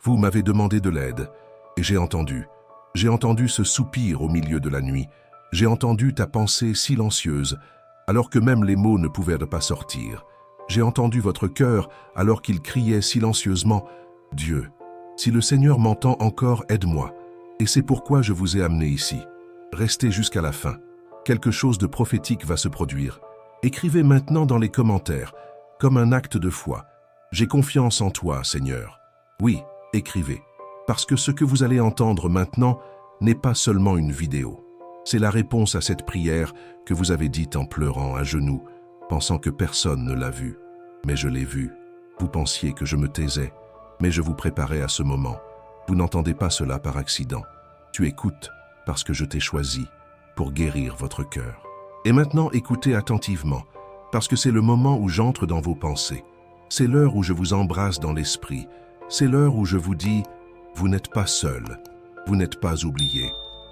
Vous m'avez demandé de l'aide, et j'ai entendu. J'ai entendu ce soupir au milieu de la nuit. J'ai entendu ta pensée silencieuse, alors que même les mots ne pouvaient pas sortir. J'ai entendu votre cœur alors qu'il criait silencieusement « Dieu, si le Seigneur m'entend encore, aide-moi. » Et c'est pourquoi je vous ai amené ici. Restez jusqu'à la fin. Quelque chose de prophétique va se produire. Écrivez maintenant dans les commentaires, comme un acte de foi. J'ai confiance en toi, Seigneur. Oui, écrivez. Parce que ce que vous allez entendre maintenant n'est pas seulement une vidéo. C'est la réponse à cette prière que vous avez dite en pleurant à genoux, pensant que personne ne l'a vue. Mais je l'ai vue. Vous pensiez que je me taisais, mais je vous préparais à ce moment. Vous n'entendez pas cela par accident. Tu écoutes parce que je t'ai choisi pour guérir votre cœur. Et maintenant, écoutez attentivement, parce que c'est le moment où j'entre dans vos pensées. C'est l'heure où je vous embrasse dans l'esprit. C'est l'heure où je vous dis, vous n'êtes pas seul, vous n'êtes pas oublié,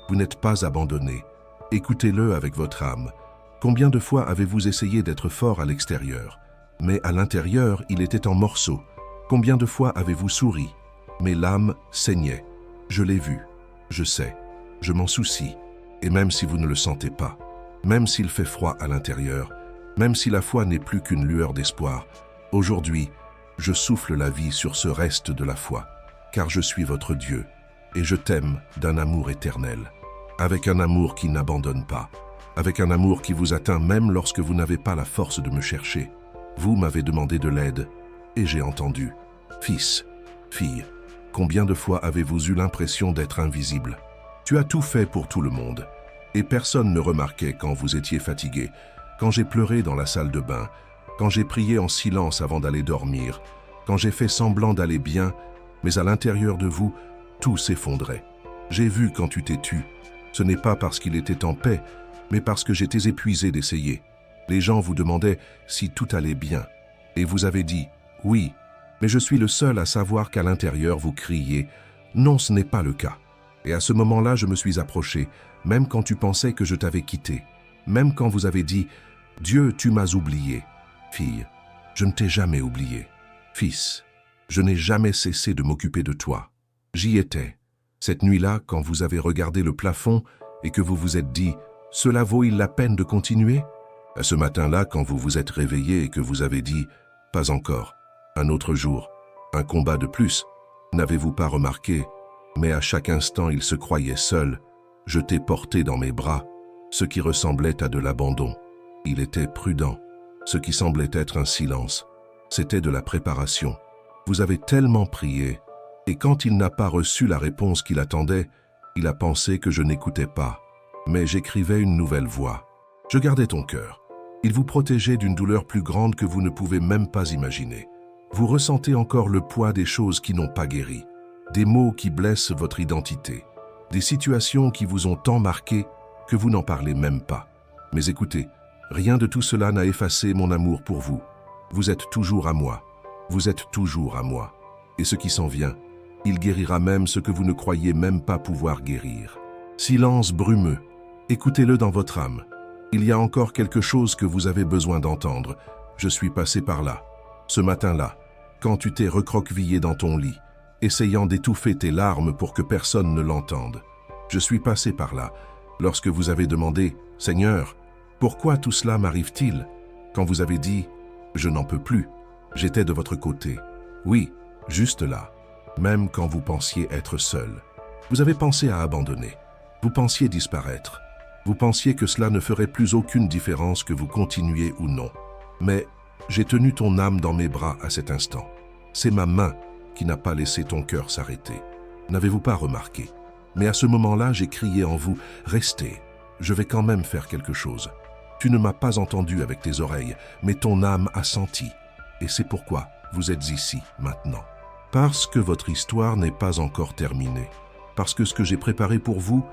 vous n'êtes pas abandonné. Écoutez-le avec votre âme. Combien de fois avez-vous essayé d'être fort à l'extérieur, mais à l'intérieur, il était en morceaux? Combien de fois avez-vous souri, mais l'âme saignait? Je l'ai vu, je sais, je m'en soucie. Et même si vous ne le sentez pas, même s'il fait froid à l'intérieur, même si la foi n'est plus qu'une lueur d'espoir, aujourd'hui, je souffle la vie sur ce reste de la foi, car je suis votre Dieu, et je t'aime d'un amour éternel, avec un amour qui n'abandonne pas, avec un amour qui vous atteint même lorsque vous n'avez pas la force de me chercher. Vous m'avez demandé de l'aide, et j'ai entendu. Fils, fille, combien de fois avez-vous eu l'impression d'être invisible? Tu as tout fait pour tout le monde, et personne ne remarquait quand vous étiez fatigué, quand j'ai pleuré dans la salle de bain, quand j'ai prié en silence avant d'aller dormir, quand j'ai fait semblant d'aller bien, mais à l'intérieur de vous, tout s'effondrait. J'ai vu quand tu t'es tu. Ce n'est pas parce qu'il était en paix, mais parce que j'étais épuisé d'essayer. Les gens vous demandaient si tout allait bien, et vous avez dit « oui », mais je suis le seul à savoir qu'à l'intérieur vous criez « non, ce n'est pas le cas ». Et à ce moment-là, je me suis approché, même quand tu pensais que je t'avais quitté, même quand vous avez dit « Dieu, tu m'as oublié ». Fille, je ne t'ai jamais oublié. Fils, je n'ai jamais cessé de m'occuper de toi. J'y étais. Cette nuit-là, quand vous avez regardé le plafond et que vous vous êtes dit « Cela vaut-il la peine de continuer ?» À ce matin-là, quand vous vous êtes réveillé et que vous avez dit « Pas encore, un autre jour, un combat de plus », n'avez-vous pas remarqué? Mais à chaque instant, il se croyait seul. Je t'ai porté dans mes bras, ce qui ressemblait à de l'abandon. Il était prudent. Ce qui semblait être un silence, c'était de la préparation. Vous avez tellement prié, et quand il n'a pas reçu la réponse qu'il attendait, il a pensé que je n'écoutais pas. Mais j'écrivais une nouvelle voix. Je gardais ton cœur. Il vous protégeait d'une douleur plus grande que vous ne pouvez même pas imaginer. Vous ressentez encore le poids des choses qui n'ont pas guéri, des mots qui blessent votre identité, des situations qui vous ont tant marqué que vous n'en parlez même pas. Mais écoutez, rien de tout cela n'a effacé mon amour pour vous. Vous êtes toujours à moi. Vous êtes toujours à moi. Et ce qui s'en vient, il guérira même ce que vous ne croyez même pas pouvoir guérir. Silence brumeux. Écoutez-le dans votre âme. Il y a encore quelque chose que vous avez besoin d'entendre. Je suis passé par là. Ce matin-là, quand tu t'es recroquevillé dans ton lit, essayant d'étouffer tes larmes pour que personne ne l'entende. Je suis passé par là, lorsque vous avez demandé « Seigneur, pourquoi tout cela m'arrive-t-il » quand vous avez dit « Je n'en peux plus ». J'étais de votre côté. Oui, juste là, même quand vous pensiez être seul. Vous avez pensé à abandonner. Vous pensiez disparaître. Vous pensiez que cela ne ferait plus aucune différence que vous continuiez ou non. Mais j'ai tenu ton âme dans mes bras à cet instant. C'est ma main qui n'a pas laissé ton cœur s'arrêter. N'avez-vous pas remarqué? Mais à ce moment-là, j'ai crié en vous « Restez, je vais quand même faire quelque chose ». Tu ne m'as pas entendu avec tes oreilles, mais ton âme a senti. Et c'est pourquoi vous êtes ici, maintenant. Parce que votre histoire n'est pas encore terminée. Parce que ce que j'ai préparé pour vous,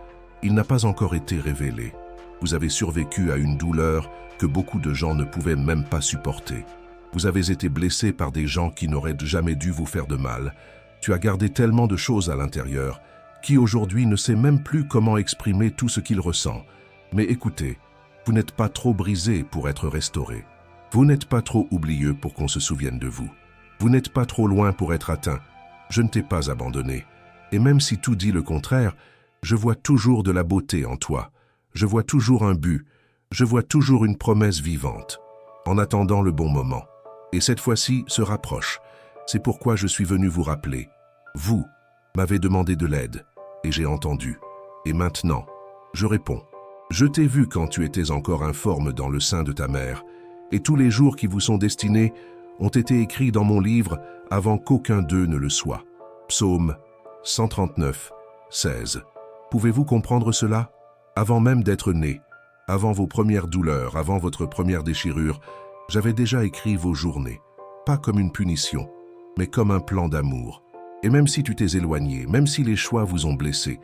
il n'a pas encore été révélé. Vous avez survécu à une douleur que beaucoup de gens ne pouvaient même pas supporter. Vous avez été blessé par des gens qui n'auraient jamais dû vous faire de mal. Tu as gardé tellement de choses à l'intérieur, qui aujourd'hui ne sait même plus comment exprimer tout ce qu'il ressent. Mais écoutez, vous n'êtes pas trop brisé pour être restauré. Vous n'êtes pas trop oublieux pour qu'on se souvienne de vous. Vous n'êtes pas trop loin pour être atteint. Je ne t'ai pas abandonné. Et même si tout dit le contraire, je vois toujours de la beauté en toi. Je vois toujours un but. Je vois toujours une promesse vivante. En attendant le bon moment. Et cette fois-ci se rapproche. C'est pourquoi je suis venu vous rappeler. Vous m'avez demandé de l'aide, et j'ai entendu. Et maintenant, je réponds. Je t'ai vu quand tu étais encore informe dans le sein de ta mère, et tous les jours qui vous sont destinés ont été écrits dans mon livre avant qu'aucun d'eux ne le soit. Psaume 139, 16. Pouvez-vous comprendre cela? Avant même d'être né, avant vos premières douleurs, avant votre première déchirure, j'avais déjà écrit vos journées, pas comme une punition, mais comme un plan d'amour. Et même si tu t'es éloigné, même si les choix vous ont blessé,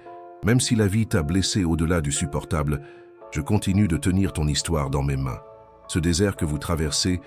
même si la vie t'a blessé au-delà du supportable, je continue de tenir ton histoire dans mes mains. Ce désert que vous traversez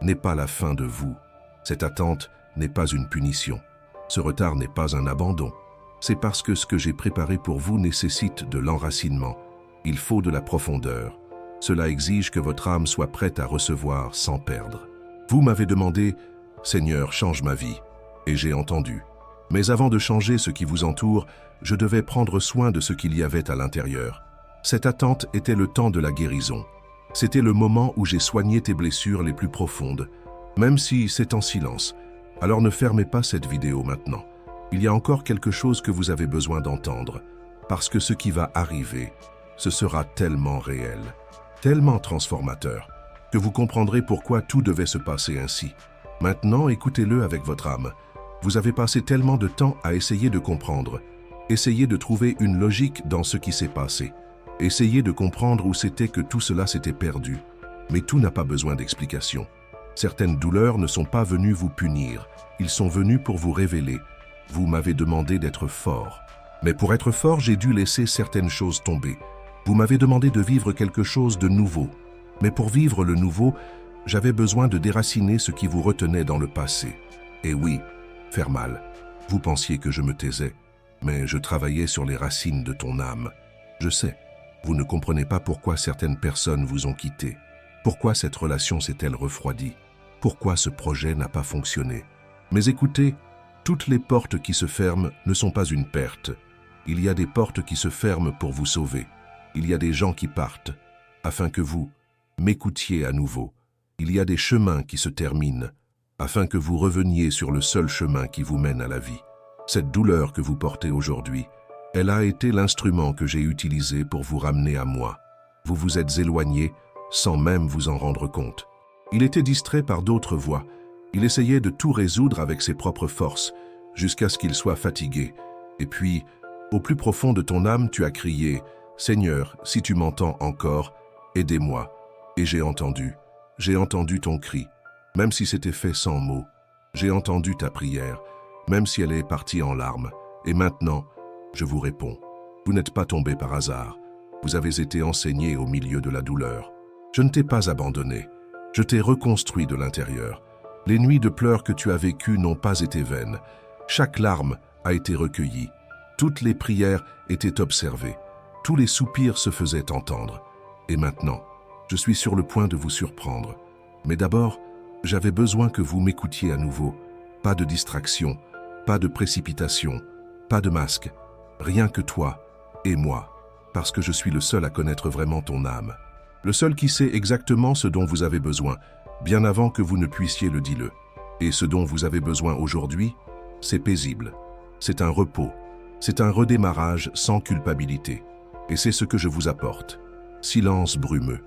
n'est pas la fin de vous. Cette attente n'est pas une punition. Ce retard n'est pas un abandon. C'est parce que ce que j'ai préparé pour vous nécessite de l'enracinement. Il faut de la profondeur. Cela exige que votre âme soit prête à recevoir sans perdre. Vous m'avez demandé « Seigneur, change ma vie » et j'ai entendu. Mais avant de changer ce qui vous entoure, je devais prendre soin de ce qu'il y avait à l'intérieur. Cette attente était le temps de la guérison. C'était le moment où j'ai soigné tes blessures les plus profondes, même si c'est en silence. Alors ne fermez pas cette vidéo maintenant. Il y a encore quelque chose que vous avez besoin d'entendre, parce que ce qui va arriver, ce sera tellement réel, tellement transformateur, que vous comprendrez pourquoi tout devait se passer ainsi. Maintenant, écoutez-le avec votre âme. Vous avez passé tellement de temps à essayer de comprendre, essayer de trouver une logique dans ce qui s'est passé, essayer de comprendre où c'était que tout cela s'était perdu. Mais tout n'a pas besoin d'explication. Certaines douleurs ne sont pas venues vous punir, ils sont venus pour vous révéler. Vous m'avez demandé d'être fort. Mais pour être fort, j'ai dû laisser certaines choses tomber. Vous m'avez demandé de vivre quelque chose de nouveau. Mais pour vivre le nouveau, j'avais besoin de déraciner ce qui vous retenait dans le passé. Et oui, faire mal. Vous pensiez que je me taisais, mais je travaillais sur les racines de ton âme. Je sais, vous ne comprenez pas pourquoi certaines personnes vous ont quitté. Pourquoi cette relation s'est-elle refroidie? Pourquoi ce projet n'a pas fonctionné? Mais écoutez, toutes les portes qui se ferment ne sont pas une perte. Il y a des portes qui se ferment pour vous sauver. Il y a des gens qui partent, afin que vous m'écoutiez à nouveau. Il y a des chemins qui se terminent, afin que vous reveniez sur le seul chemin qui vous mène à la vie. Cette douleur que vous portez aujourd'hui, elle a été l'instrument que j'ai utilisé pour vous ramener à moi. Vous vous êtes éloigné sans même vous en rendre compte. Il était distrait par d'autres voies. Il essayait de tout résoudre avec ses propres forces, jusqu'à ce qu'il soit fatigué. Et puis, au plus profond de ton âme, tu as crié « Seigneur, si tu m'entends encore, aidez-moi ». Et j'ai entendu ton cri, même si c'était fait sans mots. J'ai entendu ta prière, même si elle est partie en larmes. Et maintenant, je vous réponds. Vous n'êtes pas tombé par hasard. Vous avez été enseigné au milieu de la douleur. Je ne t'ai pas abandonné. Je t'ai reconstruit de l'intérieur. Les nuits de pleurs que tu as vécues n'ont pas été vaines. Chaque larme a été recueillie. Toutes les prières étaient observées. Tous les soupirs se faisaient entendre. Et maintenant, je suis sur le point de vous surprendre. Mais d'abord, j'avais besoin que vous m'écoutiez à nouveau. Pas de distraction, pas de précipitation, pas de masque. Rien que toi et moi, parce que je suis le seul à connaître vraiment ton âme. Le seul qui sait exactement ce dont vous avez besoin, bien avant que vous ne puissiez le dire. Et ce dont vous avez besoin aujourd'hui, c'est paisible. C'est un repos. C'est un redémarrage sans culpabilité. Et c'est ce que je vous apporte. Silence brumeux.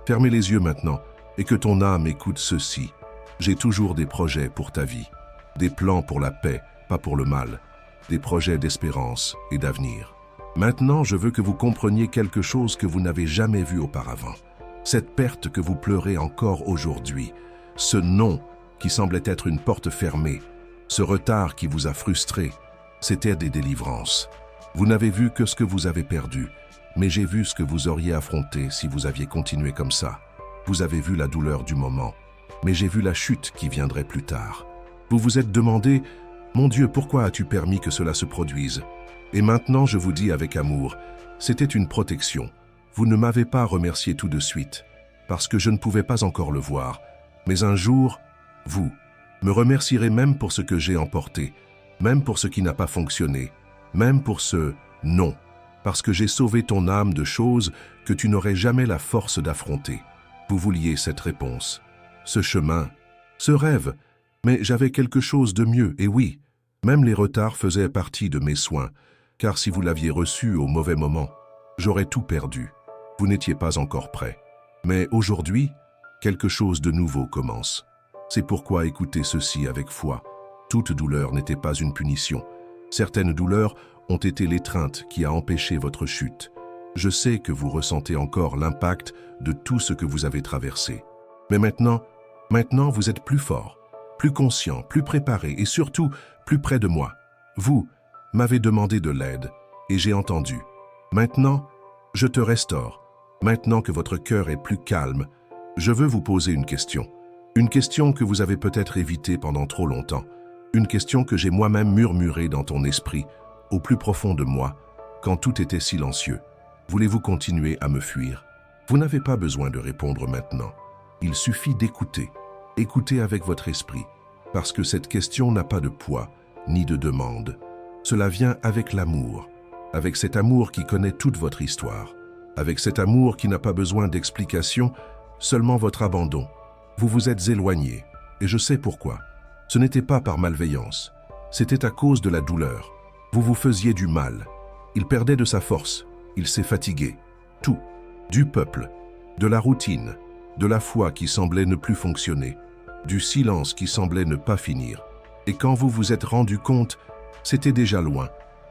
Fermez les yeux maintenant et que ton âme écoute ceci. J'ai toujours des projets pour ta vie. Des plans pour la paix, pas pour le mal. Des projets d'espérance et d'avenir. Maintenant, je veux que vous compreniez quelque chose que vous n'avez jamais vu auparavant. Cette perte que vous pleurez encore aujourd'hui, ce non qui semblait être une porte fermée, ce retard qui vous a frustré, c'était des délivrances. Vous n'avez vu que ce que vous avez perdu, mais j'ai vu ce que vous auriez affronté si vous aviez continué comme ça. Vous avez vu la douleur du moment, mais j'ai vu la chute qui viendrait plus tard. Vous vous êtes demandé « Mon Dieu, pourquoi as-tu permis que cela se produise ?» Et maintenant, je vous dis avec amour, c'était une protection. Vous ne m'avez pas remercié tout de suite, parce que je ne pouvais pas encore le voir. Mais un jour, vous me remercierez même pour ce que j'ai emporté, même pour ce qui n'a pas fonctionné, même pour ce « non », parce que j'ai sauvé ton âme de choses que tu n'aurais jamais la force d'affronter. Vous vouliez cette réponse, ce chemin, ce rêve, mais j'avais quelque chose de mieux, et oui, même les retards faisaient partie de mes soins, car si vous l'aviez reçu au mauvais moment, j'aurais tout perdu. Vous n'étiez pas encore prêt. Mais aujourd'hui, quelque chose de nouveau commence. C'est pourquoi écoutez ceci avec foi. Toute douleur n'était pas une punition. Certaines douleurs ont été l'étreinte qui a empêché votre chute. Je sais que vous ressentez encore l'impact de tout ce que vous avez traversé. Mais maintenant, vous êtes plus fort, plus conscient, plus préparé et surtout plus près de moi. Vous m'avez demandé de l'aide et j'ai entendu. Maintenant, je te restaure. Maintenant que votre cœur est plus calme, je veux vous poser une question. Une question que vous avez peut-être évitée pendant trop longtemps. Une question que j'ai moi-même murmurée dans ton esprit, au plus profond de moi, quand tout était silencieux. Voulez-vous continuer à me fuir? Vous n'avez pas besoin de répondre maintenant. Il suffit d'écouter. Écoutez avec votre esprit, parce que cette question n'a pas de poids, ni de demande. Cela vient avec l'amour, avec cet amour qui connaît toute votre histoire, avec cet amour qui n'a pas besoin d'explication, seulement votre abandon. Vous vous êtes éloigné, et je sais pourquoi. Ce n'était pas par malveillance, c'était à cause de la douleur. Vous vous faisiez du mal. Il perdait de sa force, il s'est fatigué. Tout, du peuple, de la routine, de la foi qui semblait ne plus fonctionner, du silence qui semblait ne pas finir. Et quand vous vous êtes rendu compte, c'était déjà loin,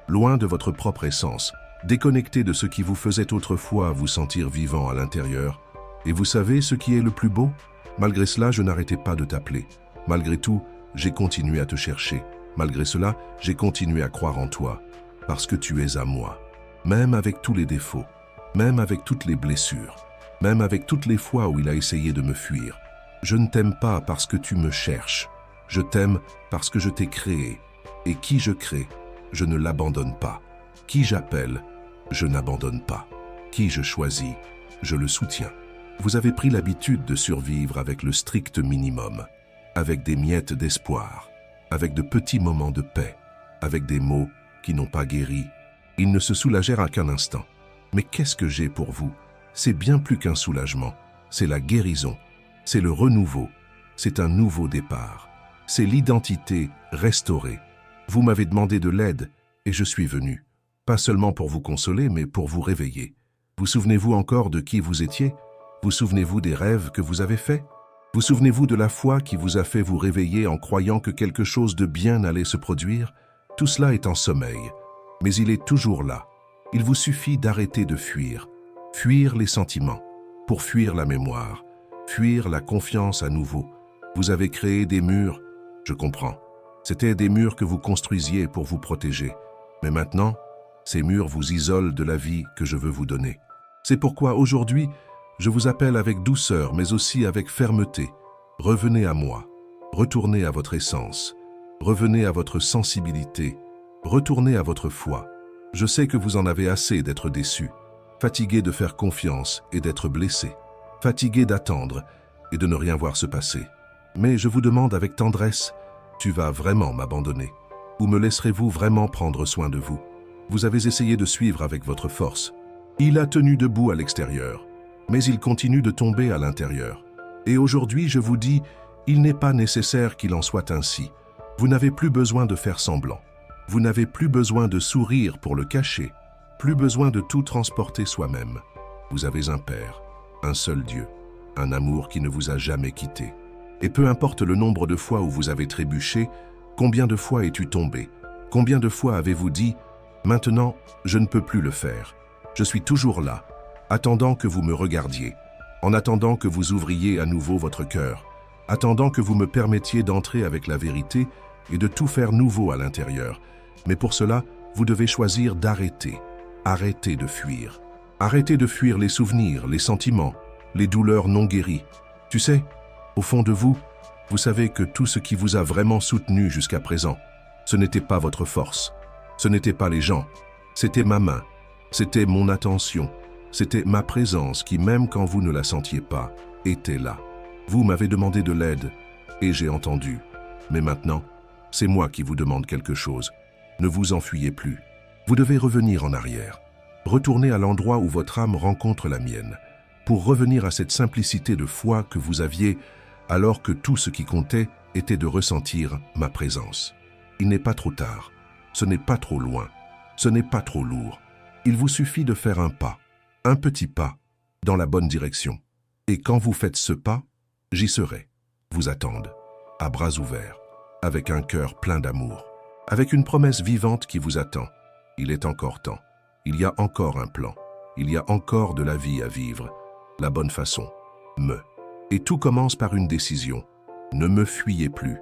loin de votre propre essence, déconnecté de ce qui vous faisait autrefois vous sentir vivant à l'intérieur. Et vous savez ce qui est le plus beau? Malgré cela, je n'arrêtais pas de t'appeler. Malgré tout, j'ai continué à te chercher. Malgré cela, j'ai continué à croire en toi, parce que tu es à moi. Même avec tous les défauts, même avec toutes les blessures, même avec toutes les fois où il a essayé de me fuir. Je ne t'aime pas parce que tu me cherches. Je t'aime parce que je t'ai créé. Et qui je crée, je ne l'abandonne pas. Qui j'appelle, je n'abandonne pas. Qui je choisis, je le soutiens. Vous avez pris l'habitude de survivre avec le strict minimum, avec des miettes d'espoir, avec de petits moments de paix, avec des mots qui n'ont pas guéri. Ils ne se soulagèrent à qu'un instant. Mais qu'est-ce que j'ai pour vous? C'est bien plus qu'un soulagement, c'est la guérison, c'est le renouveau, c'est un nouveau départ, c'est l'identité restaurée. Vous m'avez demandé de l'aide et je suis venu, pas seulement pour vous consoler, mais pour vous réveiller. Vous souvenez-vous encore de qui vous étiez? Vous souvenez-vous des rêves que vous avez faits? Vous souvenez-vous de la foi qui vous a fait vous réveiller en croyant que quelque chose de bien allait se produire? Tout cela est en sommeil, mais il est toujours là. Il vous suffit d'arrêter de fuir. Fuir les sentiments, pour fuir la mémoire, fuir la confiance à nouveau. Vous avez créé des murs, je comprends. C'était des murs que vous construisiez pour vous protéger. Mais maintenant, ces murs vous isolent de la vie que je veux vous donner. C'est pourquoi aujourd'hui, je vous appelle avec douceur, mais aussi avec fermeté. Revenez à moi, retournez à votre essence, revenez à votre sensibilité, retournez à votre foi. Je sais que vous en avez assez d'être déçus, fatigué de faire confiance et d'être blessé, fatigué d'attendre et de ne rien voir se passer. Mais je vous demande avec tendresse, tu vas vraiment m'abandonner? Ou me laisserez-vous vraiment prendre soin de vous? Vous avez essayé de suivre avec votre force. Il a tenu debout à l'extérieur, mais il continue de tomber à l'intérieur. Et aujourd'hui, je vous dis, il n'est pas nécessaire qu'il en soit ainsi. Vous n'avez plus besoin de faire semblant. Vous n'avez plus besoin de sourire pour le cacher, plus besoin de tout transporter soi-même. Vous avez un Père, un seul Dieu, un amour qui ne vous a jamais quitté. Et peu importe le nombre de fois où vous avez trébuché, combien de fois es-tu tombé? Combien de fois avez-vous dit « Maintenant, je ne peux plus le faire. Je suis toujours là, attendant que vous me regardiez, en attendant que vous ouvriez à nouveau votre cœur, attendant que vous me permettiez d'entrer avec la vérité et de tout faire nouveau à l'intérieur. Mais pour cela, vous devez choisir d'arrêter. Arrêtez de fuir. Arrêtez de fuir les souvenirs, les sentiments, les douleurs non guéries. Tu sais, au fond de vous, vous savez que tout ce qui vous a vraiment soutenu jusqu'à présent, ce n'était pas votre force, ce n'était pas les gens, c'était ma main, c'était mon attention, c'était ma présence qui, même quand vous ne la sentiez pas, était là. Vous m'avez demandé de l'aide et j'ai entendu. Mais maintenant, C'est moi qui vous demande quelque chose. Ne vous enfuyez plus. Vous devez revenir en arrière. Retournez à l'endroit où votre âme rencontre la mienne, pour revenir à cette simplicité de foi que vous aviez alors que tout ce qui comptait était de ressentir ma présence. Il n'est pas trop tard. Ce n'est pas trop loin. Ce n'est pas trop lourd. Il vous suffit de faire un petit pas, dans la bonne direction. Et quand vous faites ce pas, j'y serai. Vous attendent, à bras ouverts, avec un cœur plein d'amour, avec une promesse vivante qui vous attend. Il est encore temps. Il y a encore un plan. Il y a encore de la vie à vivre. La bonne façon. Et tout commence par une décision. Ne me fuyez plus.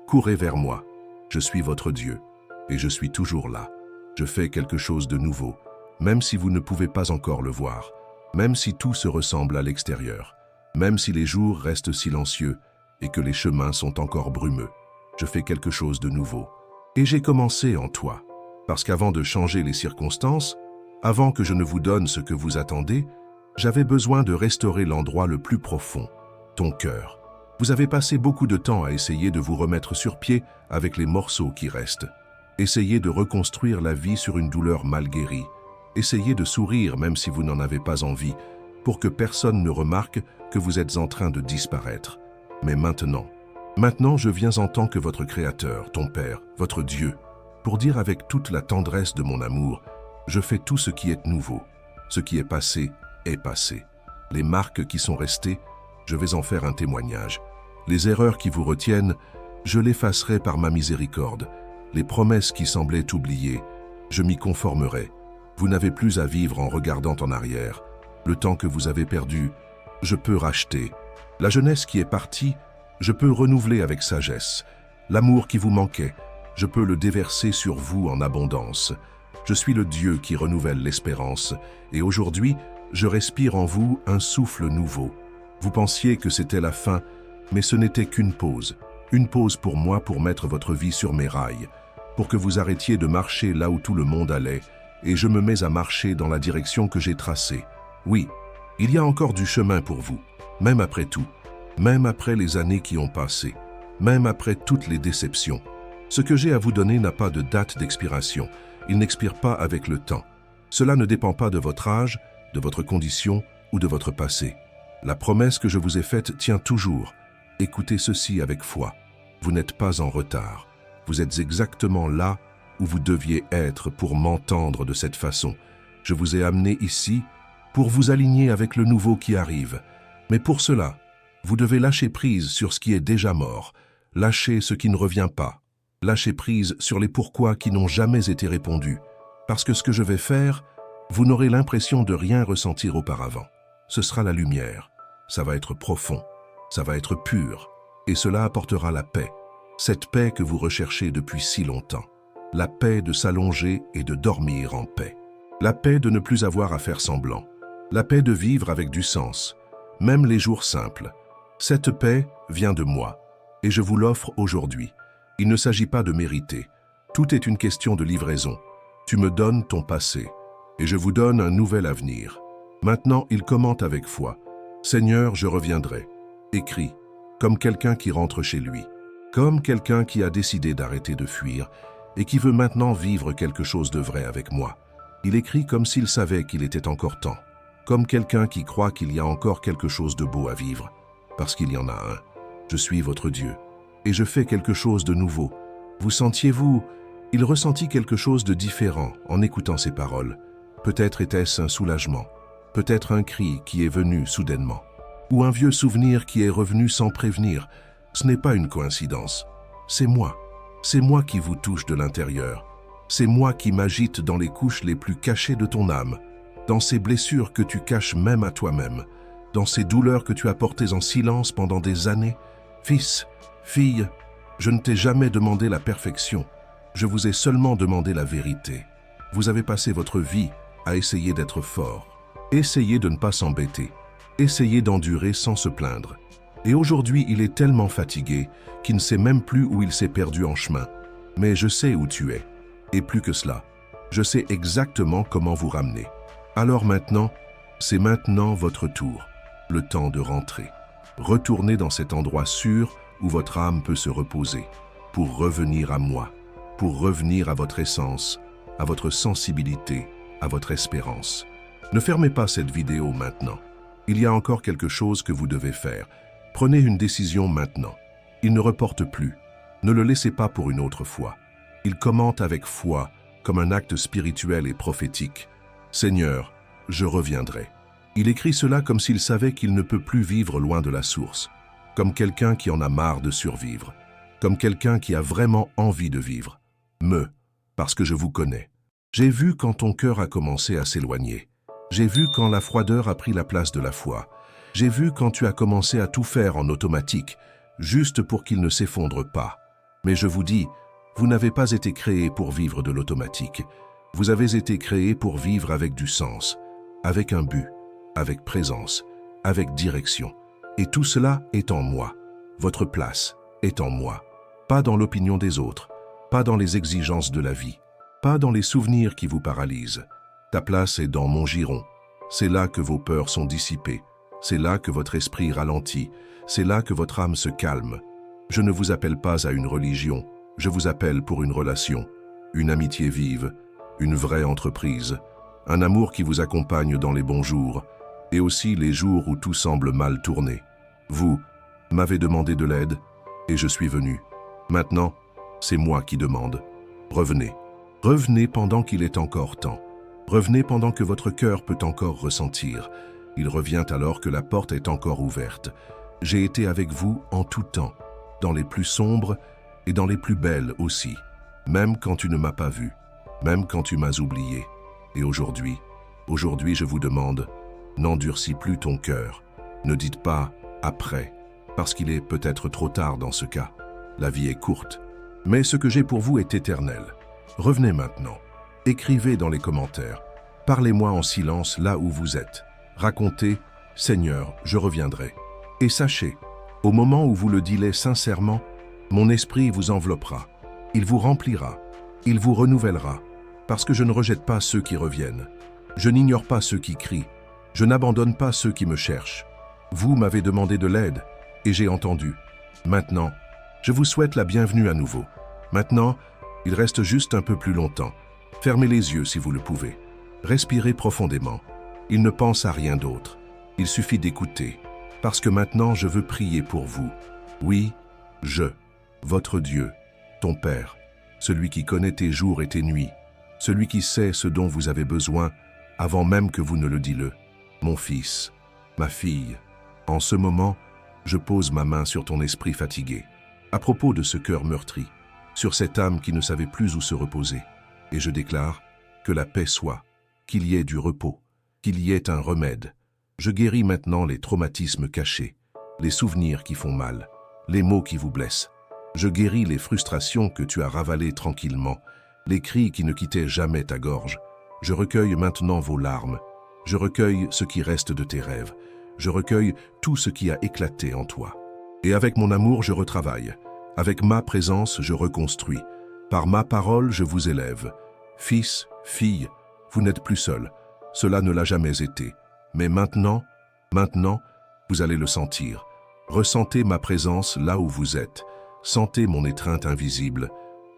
Courez vers moi. Je suis votre Dieu. Et je suis toujours là. Je fais quelque chose de nouveau, même si vous ne pouvez pas encore le voir, même si tout se ressemble à l'extérieur, même si les jours restent silencieux et que les chemins sont encore brumeux. Je fais quelque chose de nouveau. Et j'ai commencé en toi. Parce qu'avant de changer les circonstances, avant que je ne vous donne ce que vous attendez, j'avais besoin de restaurer l'endroit le plus profond, ton cœur. Vous avez passé beaucoup de temps à essayer de vous remettre sur pied avec les morceaux qui restent. Essayez de reconstruire la vie sur une douleur mal guérie. Essayez de sourire même si vous n'en avez pas envie, pour que personne ne remarque que vous êtes en train de disparaître. Mais maintenant, je viens en tant que votre Créateur, ton Père, votre Dieu, pour dire avec toute la tendresse de mon amour, je fais tout ce qui est nouveau. Ce qui est passé est passé. Les marques qui sont restées, je vais en faire un témoignage. Les erreurs qui vous retiennent, je l'effacerai par ma miséricorde. Les promesses qui semblaient oubliées, je m'y conformerai. Vous n'avez plus à vivre en regardant en arrière. Le temps que vous avez perdu, je peux racheter. La jeunesse qui est partie, je peux renouveler avec sagesse. L'amour qui vous manquait, je peux le déverser sur vous en abondance. Je suis le Dieu qui renouvelle l'espérance, et aujourd'hui, je respire en vous un souffle nouveau. Vous pensiez que c'était la fin, mais ce n'était qu'une pause. Une pause pour moi pour mettre votre vie sur mes rails, pour que vous arrêtiez de marcher là où tout le monde allait, et je me mets à marcher dans la direction que j'ai tracée. Oui, il y a encore du chemin pour vous, même après tout, même après les années qui ont passé, même après toutes les déceptions. Ce que j'ai à vous donner n'a pas de date d'expiration, il n'expire pas avec le temps. Cela ne dépend pas de votre âge, de votre condition ou de votre passé. La promesse que je vous ai faite tient toujours. Écoutez ceci avec foi. Vous n'êtes pas en retard. Vous êtes exactement là où vous deviez être pour m'entendre de cette façon. Je vous ai amené ici pour vous aligner avec le nouveau qui arrive. Mais pour cela, vous devez lâcher prise sur ce qui est déjà mort, lâcher ce qui ne revient pas, lâcher prise sur les pourquoi qui n'ont jamais été répondus. Parce que ce que je vais faire, vous n'aurez l'impression de rien ressentir auparavant. Ce sera la lumière. Ça va être profond. Ça va être pur. Et cela apportera la paix. Cette paix que vous recherchez depuis si longtemps. La paix de s'allonger et de dormir en paix. La paix de ne plus avoir à faire semblant. La paix de vivre avec du sens. Même les jours simples. Cette paix vient de moi. Et je vous l'offre aujourd'hui. Il ne s'agit pas de mériter. Tout est une question de livraison. Tu me donnes ton passé. Et je vous donne un nouvel avenir. Maintenant, il commente avec foi. Seigneur, je reviendrai. Écrit, comme quelqu'un qui rentre chez lui. Comme quelqu'un qui a décidé d'arrêter de fuir et qui veut maintenant vivre quelque chose de vrai avec moi. Il écrit comme s'il savait qu'il était encore temps. Comme quelqu'un qui croit qu'il y a encore quelque chose de beau à vivre. Parce qu'il y en a un. Je suis votre Dieu. Et je fais quelque chose de nouveau. Vous sentiez-vous... Il ressentit quelque chose de différent en écoutant ces paroles. Peut-être était-ce un soulagement. Peut-être un cri qui est venu soudainement. Ou un vieux souvenir qui est revenu sans prévenir. Ce n'est pas une coïncidence. C'est moi. C'est moi qui vous touche de l'intérieur. C'est moi qui m'agite dans les couches les plus cachées de ton âme. Dans ces blessures que tu caches même à toi-même. Dans ces douleurs que tu as portées en silence pendant des années. Fils, fille, je ne t'ai jamais demandé la perfection. Je vous ai seulement demandé la vérité. Vous avez passé votre vie à essayer d'être fort. Essayez de ne pas s'embêter. Essayez d'endurer sans se plaindre. Et aujourd'hui, il est tellement fatigué qu'il ne sait même plus où il s'est perdu en chemin. Mais je sais où tu es. Et plus que cela, je sais exactement comment vous ramener. Alors maintenant, c'est maintenant votre tour. Le temps de rentrer. Retournez dans cet endroit sûr où votre âme peut se reposer. pour revenir à moi, pour revenir à votre essence, à votre sensibilité, à votre espérance. Ne fermez pas cette vidéo maintenant. Il y a encore quelque chose que vous devez faire. Prenez une décision maintenant. Il ne reporte plus. Ne le laissez pas pour une autre fois. Il commente avec foi, comme un acte spirituel et prophétique. « Seigneur, je reviendrai. » Il écrit cela comme s'il savait qu'il ne peut plus vivre loin de la source, comme quelqu'un qui en a marre de survivre, comme quelqu'un qui a vraiment envie de vivre. Parce que je vous connais. J'ai vu quand ton cœur a commencé à s'éloigner. J'ai vu quand la froideur a pris la place de la foi. J'ai vu quand tu as commencé à tout faire en automatique, juste pour qu'il ne s'effondre pas. Mais je vous dis, vous n'avez pas été créé pour vivre de l'automatique. Vous avez été créé pour vivre avec du sens, avec un but, avec présence, avec direction. Et tout cela est en moi. Votre place est en moi. Pas dans l'opinion des autres, pas dans les exigences de la vie, pas dans les souvenirs qui vous paralysent. Ta place est dans mon giron. C'est là que vos peurs sont dissipées. C'est là que votre esprit ralentit. C'est là que votre âme se calme. Je ne vous appelle pas à une religion. Je vous appelle pour une relation, une amitié vive, une vraie entreprise, un amour qui vous accompagne dans les bons jours et aussi les jours où tout semble mal tourner. Vous m'avez demandé de l'aide et je suis venu. Maintenant, c'est moi qui demande. Revenez. Revenez pendant qu'il est encore temps. Revenez pendant que votre cœur peut encore ressentir. Il revient alors que la porte est encore ouverte. J'ai été avec vous en tout temps, dans les plus sombres et dans les plus belles aussi, même quand tu ne m'as pas vu, même quand tu m'as oublié. Et aujourd'hui, je vous demande, n'endurcis plus ton cœur. Ne dites pas « après », parce qu'il est peut-être trop tard dans ce cas. La vie est courte, mais ce que j'ai pour vous est éternel. Revenez maintenant. Écrivez dans les commentaires. Parlez-moi en silence là où vous êtes. Racontez « Seigneur, je reviendrai ». Et sachez, au moment où vous le direz sincèrement, mon esprit vous enveloppera. Il vous remplira. Il vous renouvellera. Parce que je ne rejette pas ceux qui reviennent. Je n'ignore pas ceux qui crient. Je n'abandonne pas ceux qui me cherchent. Vous m'avez demandé de l'aide et j'ai entendu. Maintenant, je vous souhaite la bienvenue à nouveau. Maintenant, il reste juste un peu plus longtemps. Fermez les yeux si vous le pouvez. Respirez profondément. Il ne pense à rien d'autre. Il suffit d'écouter. Parce que maintenant, je veux prier pour vous. Oui, votre Dieu, ton Père, celui qui connaît tes jours et tes nuits, celui qui sait ce dont vous avez besoin avant même que vous ne le dites-le. Mon fils, ma fille, en ce moment, je pose ma main sur ton esprit fatigué, à propos de ce cœur meurtri, sur cette âme qui ne savait plus où se reposer. Et je déclare que la paix soit, qu'il y ait du repos, qu'il y ait un remède. Je guéris maintenant les traumatismes cachés, les souvenirs qui font mal, les mots qui vous blessent. Je guéris les frustrations que tu as ravalées tranquillement, les cris qui ne quittaient jamais ta gorge. Je recueille maintenant vos larmes. Je recueille ce qui reste de tes rêves. Je recueille tout ce qui a éclaté en toi. Et avec mon amour, je retravaille. Avec ma présence, je reconstruis. Par ma parole, je vous élève. Fils, fille, vous n'êtes plus seul. Cela ne l'a jamais été. Mais maintenant, vous allez le sentir. Ressentez ma présence là où vous êtes. Sentez mon étreinte invisible.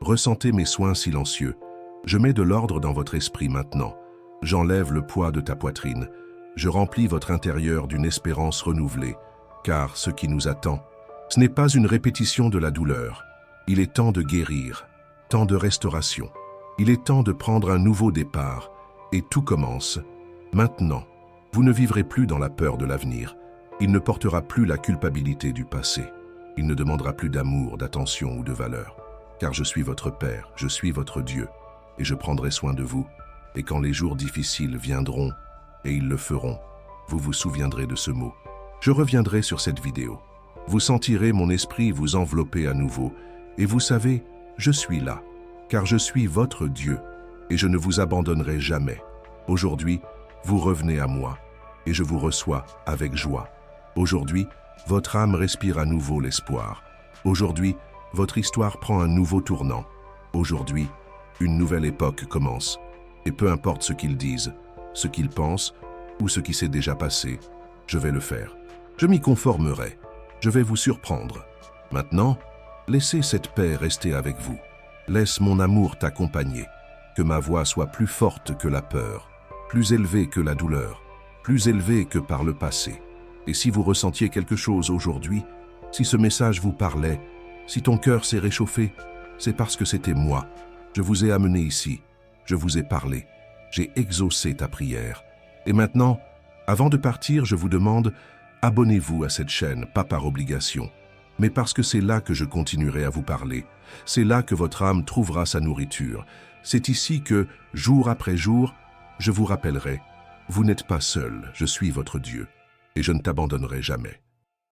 Ressentez mes soins silencieux. Je mets de l'ordre dans votre esprit maintenant. J'enlève le poids de ta poitrine. Je remplis votre intérieur d'une espérance renouvelée. Car ce qui nous attend, ce n'est pas une répétition de la douleur. Il est temps de guérir, temps de restauration. Il est temps de prendre un nouveau départ. Et tout commence maintenant. Vous ne vivrez plus dans la peur de l'avenir. Il ne portera plus la culpabilité du passé. Il ne demandera plus d'amour, d'attention ou de valeur. Car je suis votre Père, je suis votre Dieu, et je prendrai soin de vous. Et quand les jours difficiles viendront, et ils le feront, vous vous souviendrez de ce mot. Je reviendrai sur cette vidéo. Vous sentirez mon esprit vous envelopper à nouveau, et vous savez, je suis là, car je suis votre Dieu, et je ne vous abandonnerai jamais. Aujourd'hui, vous revenez à moi, et je vous reçois avec joie. Aujourd'hui, votre âme respire à nouveau l'espoir. Aujourd'hui, votre histoire prend un nouveau tournant. Aujourd'hui, une nouvelle époque commence. Et peu importe ce qu'ils disent, ce qu'ils pensent ou ce qui s'est déjà passé, je vais le faire. Je m'y conformerai. Je vais vous surprendre. Maintenant, Laissez cette paix rester avec vous. Laisse mon amour t'accompagner. Que ma voix soit plus forte que la peur, plus élevée que la douleur, plus élevée que par le passé. Et si vous ressentiez quelque chose aujourd'hui, si ce message vous parlait, si ton cœur s'est réchauffé, c'est parce que c'était moi. Je vous ai amené ici, je vous ai parlé, j'ai exaucé ta prière. Et maintenant, avant de partir, je vous demande, abonnez-vous à cette chaîne, pas par obligation, mais parce que c'est là que je continuerai à vous parler. C'est là que votre âme trouvera sa nourriture. C'est ici que, jour après jour, je vous rappellerai, vous n'êtes pas seul, je suis votre Dieu, et je ne t'abandonnerai jamais.